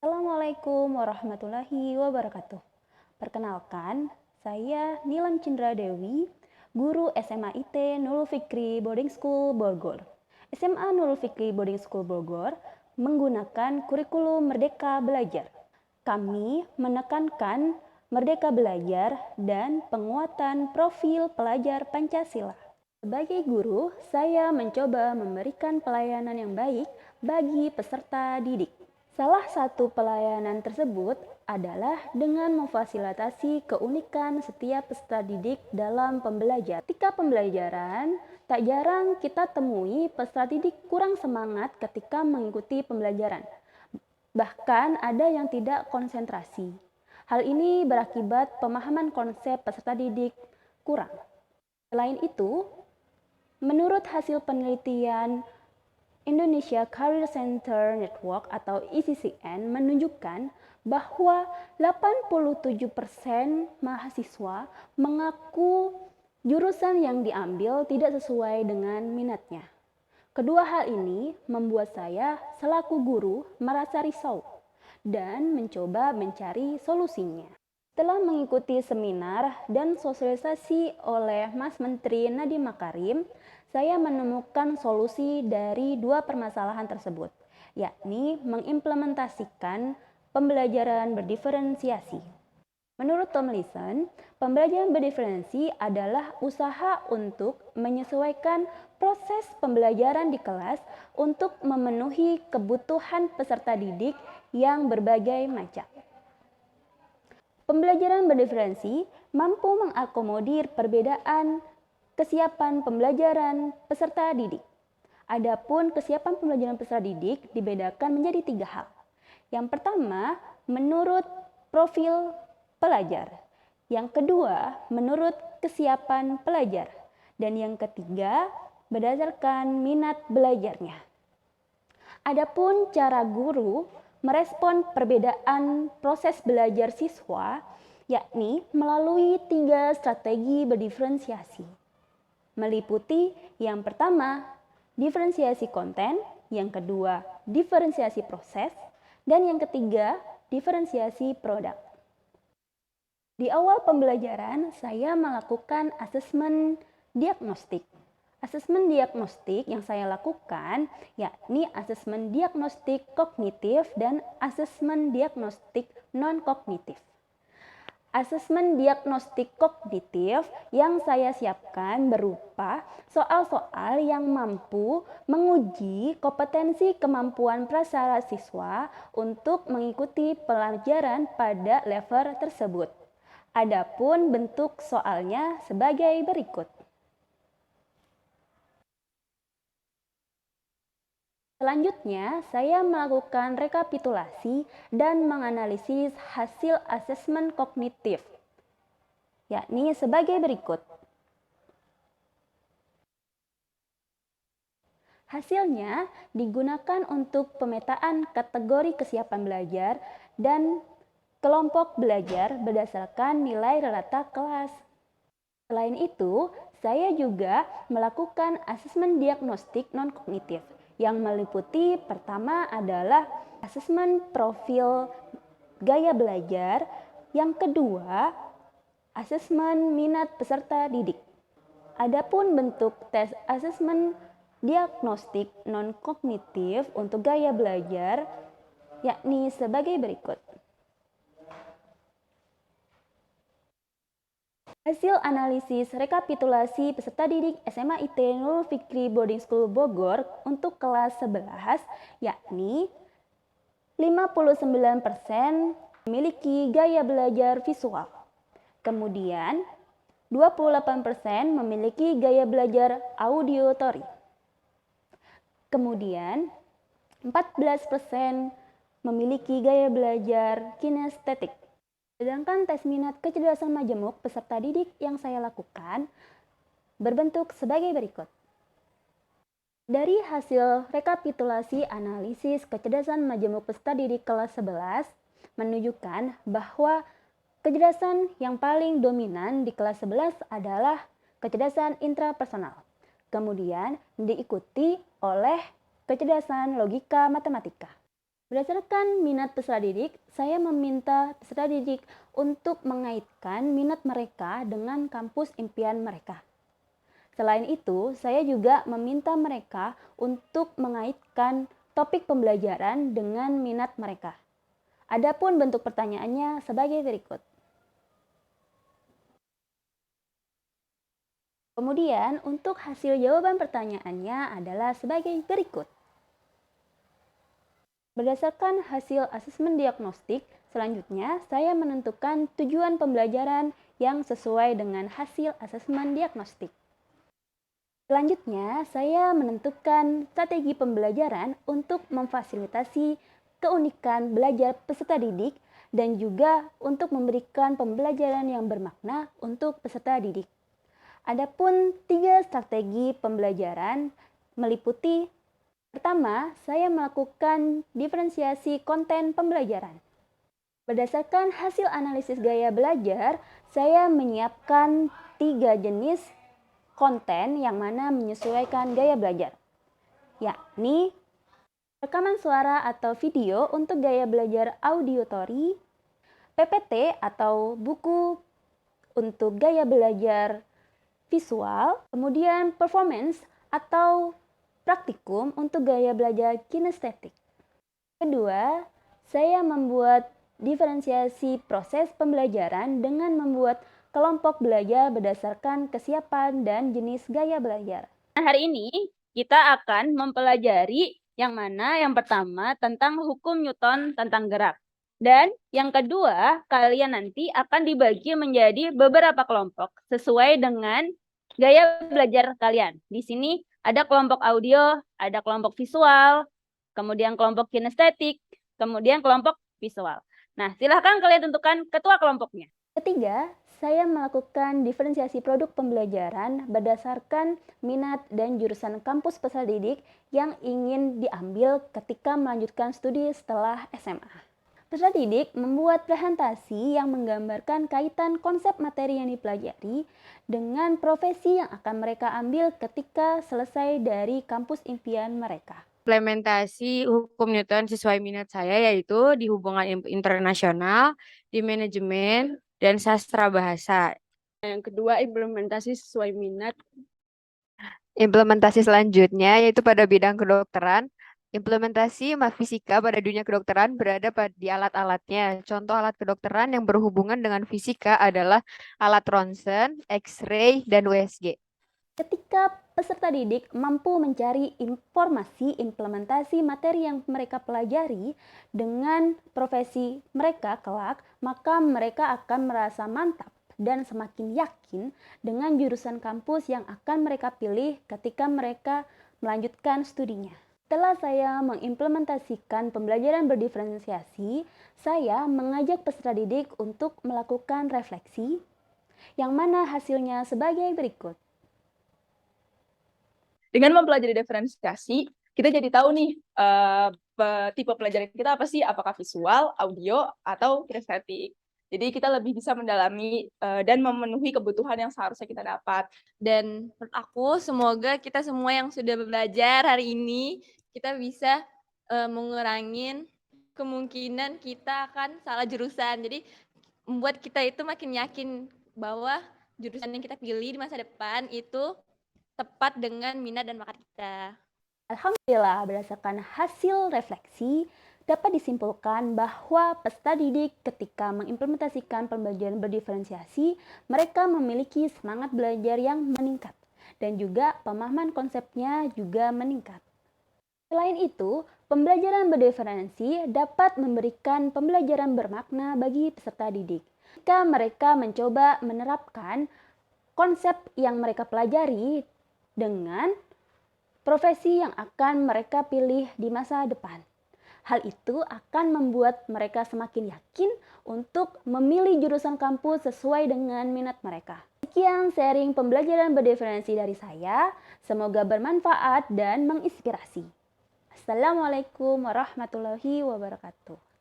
Assalamualaikum warahmatullahi wabarakatuh. Perkenalkan, saya Nilam Cindra Dewi, guru SMA IT Nurul Fikri Boarding School Bogor. SMA Nurul Fikri Boarding School Bogor menggunakan kurikulum Merdeka Belajar. Kami menekankan Merdeka Belajar dan penguatan profil pelajar Pancasila. Sebagai guru, saya mencoba memberikan pelayanan yang baik bagi peserta didik. Salah satu pelayanan tersebut adalah dengan memfasilitasi keunikan setiap peserta didik dalam pembelajaran. Ketika pembelajaran, tak jarang kita temui peserta didik kurang semangat ketika mengikuti pembelajaran. Bahkan ada yang tidak konsentrasi. Hal ini berakibat pemahaman konsep peserta didik kurang. Selain itu, menurut hasil penelitian Indonesia Career Center Network atau ICCN menunjukkan bahwa 87% mahasiswa mengaku jurusan yang diambil tidak sesuai dengan minatnya. Kedua hal ini membuat saya selaku guru merasa risau dan mencoba mencari solusinya. Setelah mengikuti seminar dan sosialisasi oleh Mas Menteri Nadiem Makarim, saya menemukan solusi dari dua permasalahan tersebut, yakni mengimplementasikan pembelajaran berdiferensiasi. Menurut Tomlinson, pembelajaran berdiferensi adalah usaha untuk menyesuaikan proses pembelajaran di kelas untuk memenuhi kebutuhan peserta didik yang berbagai macam. Pembelajaran berdiferensi mampu mengakomodir perbedaan kesiapan pembelajaran peserta didik. Adapun kesiapan pembelajaran peserta didik dibedakan menjadi 3 hal. Yang pertama, menurut profil pelajar. Yang kedua, menurut kesiapan pelajar. Dan yang ketiga, berdasarkan minat belajarnya. Adapun cara guru merespon perbedaan proses belajar siswa, yakni melalui 3 strategi berdiferensiasi. Meliputi yang pertama, diferensiasi konten, yang kedua, diferensiasi proses, dan yang ketiga, diferensiasi produk. Di awal pembelajaran, saya melakukan asesmen diagnostik. Asesmen diagnostik yang saya lakukan yakni asesmen diagnostik kognitif dan asesmen diagnostik non-kognitif. Asesmen diagnostik kognitif yang saya siapkan berupa soal-soal yang mampu menguji kompetensi kemampuan prasarana siswa untuk mengikuti pelajaran pada level tersebut. Adapun bentuk soalnya sebagai berikut. Selanjutnya, saya melakukan rekapitulasi dan menganalisis hasil asesmen kognitif, yakni sebagai berikut. Hasilnya digunakan untuk pemetaan kategori kesiapan belajar dan kelompok belajar berdasarkan nilai rata kelas. Selain itu, saya juga melakukan asesmen diagnostik non-kognitif yang meliputi pertama adalah asesmen profil gaya belajar, yang kedua asesmen minat peserta didik. Adapun bentuk tes asesmen diagnostik non-kognitif untuk gaya belajar yakni sebagai berikut. Hasil analisis rekapitulasi peserta didik SMA IT Nurul Fikri Boarding School Bogor untuk kelas 11 yakni 59% memiliki gaya belajar visual. Kemudian 28% memiliki gaya belajar auditory. Kemudian 14% memiliki gaya belajar kinestetik. Sedangkan tes minat kecerdasan majemuk peserta didik yang saya lakukan berbentuk sebagai berikut. Dari hasil rekapitulasi analisis kecerdasan majemuk peserta didik kelas 11 menunjukkan bahwa kecerdasan yang paling dominan di kelas 11 adalah kecerdasan intrapersonal. Kemudian diikuti oleh kecerdasan logika matematika. Berdasarkan minat peserta didik, saya meminta peserta didik untuk mengaitkan minat mereka dengan kampus impian mereka. Selain itu, saya juga meminta mereka untuk mengaitkan topik pembelajaran dengan minat mereka. Adapun bentuk pertanyaannya sebagai berikut. Kemudian, untuk hasil jawaban pertanyaannya adalah sebagai berikut. Berdasarkan hasil asesmen diagnostik, selanjutnya saya menentukan tujuan pembelajaran yang sesuai dengan hasil asesmen diagnostik. Selanjutnya, saya menentukan strategi pembelajaran untuk memfasilitasi keunikan belajar peserta didik dan juga untuk memberikan pembelajaran yang bermakna untuk peserta didik. Adapun 3 strategi pembelajaran meliputi: pertama, saya melakukan diferensiasi konten pembelajaran. Berdasarkan hasil analisis gaya belajar, saya menyiapkan 3 jenis konten yang mana menyesuaikan gaya belajar, yakni rekaman suara atau video untuk gaya belajar auditory, PPT atau buku untuk gaya belajar visual, kemudian performance atau praktikum untuk gaya belajar kinestetik. Kedua, saya membuat diferensiasi proses pembelajaran dengan membuat kelompok belajar berdasarkan kesiapan dan jenis gaya belajar. Nah, hari ini kita akan mempelajari yang mana yang pertama tentang hukum Newton tentang gerak. Dan yang kedua, kalian nanti akan dibagi menjadi beberapa kelompok sesuai dengan gaya belajar kalian. Di sini ada kelompok audio, ada kelompok visual, kemudian kelompok kinestetik, kemudian kelompok visual. Nah, silahkan kalian tentukan ketua kelompoknya. Ketiga, saya melakukan diferensiasi produk pembelajaran berdasarkan minat dan jurusan kampus peserta didik yang ingin diambil ketika melanjutkan studi setelah SMA. Peserta didik membuat presentasi yang menggambarkan kaitan konsep materi yang dipelajari dengan profesi yang akan mereka ambil ketika selesai dari kampus impian mereka. Implementasi hukum Newton sesuai minat saya yaitu di hubungan internasional, di manajemen, dan sastra bahasa. Yang kedua, implementasi sesuai minat. Implementasi selanjutnya yaitu pada bidang kedokteran. Implementasi fisika pada dunia kedokteran berada di alat-alatnya. Contoh alat kedokteran yang berhubungan dengan fisika adalah alat ronsen, X-ray, dan USG. Ketika peserta didik mampu mencari informasi implementasi materi yang mereka pelajari dengan profesi mereka kelak, maka mereka akan merasa mantap dan semakin yakin dengan jurusan kampus yang akan mereka pilih ketika mereka melanjutkan studinya. Setelah saya mengimplementasikan pembelajaran berdiferensiasi, saya mengajak peserta didik untuk melakukan refleksi, yang mana hasilnya sebagai berikut. Dengan mempelajari diferensiasi, kita jadi tahu nih tipe pelajaran kita apa sih, apakah visual, audio, atau kinestetik. Jadi kita lebih bisa mendalami dan memenuhi kebutuhan yang seharusnya kita dapat. Dan menurut aku semoga kita semua yang sudah belajar hari ini kita bisa mengurangin kemungkinan kita akan salah jurusan. Jadi membuat kita itu makin yakin bahwa jurusan yang kita pilih di masa depan itu tepat dengan minat dan bakat kita. Alhamdulillah, berdasarkan hasil refleksi, dapat disimpulkan bahwa peserta didik ketika mengimplementasikan pembelajaran berdiferensiasi, mereka memiliki semangat belajar yang meningkat dan juga pemahaman konsepnya juga meningkat. Selain itu, pembelajaran berdiferensi dapat memberikan pembelajaran bermakna bagi peserta didik. Jika mereka mencoba menerapkan konsep yang mereka pelajari dengan profesi yang akan mereka pilih di masa depan. Hal itu akan membuat mereka semakin yakin untuk memilih jurusan kampus sesuai dengan minat mereka. Sekian sharing pembelajaran berdiferensi dari saya. Semoga bermanfaat dan menginspirasi. Assalamualaikum warahmatullahi wabarakatuh.